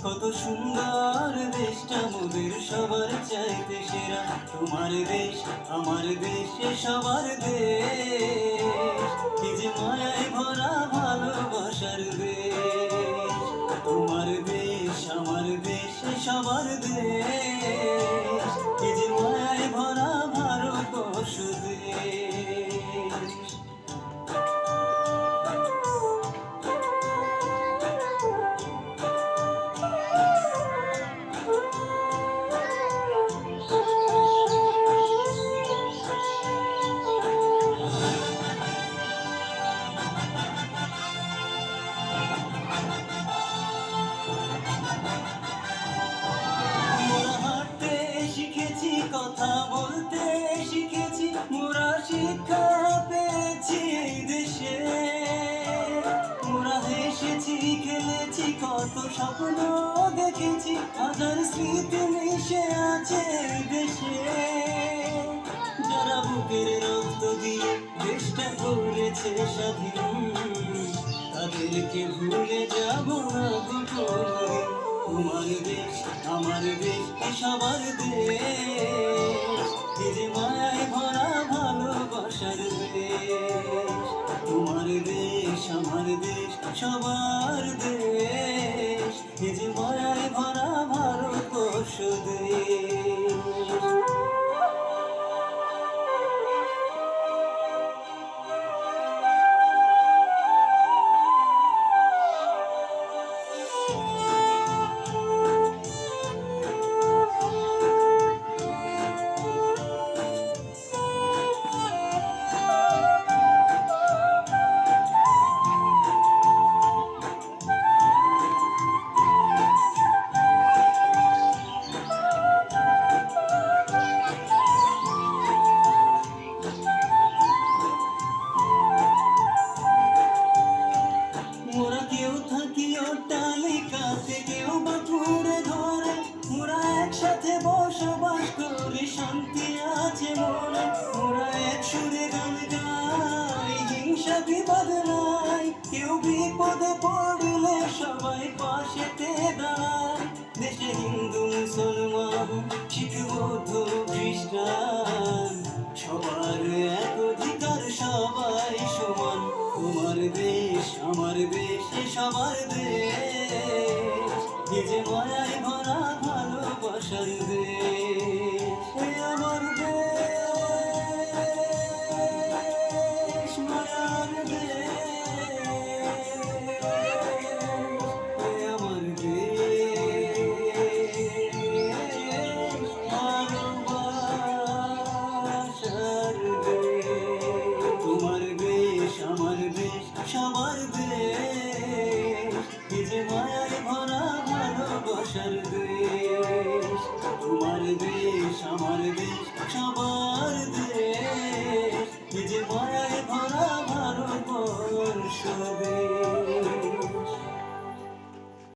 কত সুন্দর দেশটা মোদের সবার চাইতে সেরা। তোমার দেশ আমার দেশ সবার দেশ, কি যে মায়ায় ভরা ভালোবাসার দেশ। তোমার দেশ আমার দেশ সবার দেশ, কি যে মায়ায় ভরা ভারতবর্ষ দেশ। কথা বলতে শিখেছি, মোরা শিক্ষা পেয়েছি এই দেশে। মোরা হেসেছি খেলেছি, কত স্বপ্ন দেখেছি, হাজার স্মৃতি মিশে আছে এই দেশে। যারা বুকের রক্ত দিয়ে দেশটা করেছে স্বাধীন, তাদেরকে ভুলে যাব না কোনোদিন। তোমার দেশ আমার দেশ সবার দেশ, কি যে মায়ায় ভরা ভালোবাসার দেশ। তোমার দেশ আমার দেশ সবার দেশ, কি যে মায়ায় ভরা ভারতবর্ষ দেশ। একসাথে বসবাস করি, শান্তি আছে মনে। ওরা এক সুরে গান গায়, হিংসা বিবাদ নাই। কেউ বিপদে পড়লে সবাই পাশেতে দাঁড়ায়। দেশে হিন্দু মুসলমান শিখ বৌদ্ধ খ্রিস্টান, সবার এক অধিকার, সবাই সমান। তোমার দেশ আমার দেশ সবার দেশ, কি যে মায়ায় ভরা ভালোবাসার দেশ। আমার দেশ মায়ার দেশ, আমার দেশ ভালোবাসার দেশ। তোমার দেশ আমার দেশ সবার দেশ, কি যে মায়ায় ভরা ভালোবাসার দেশ। তোমার দেশ আমার দেশ সবার দেশ, কি যে মায়ায় ভরা ভারতবর্ষ।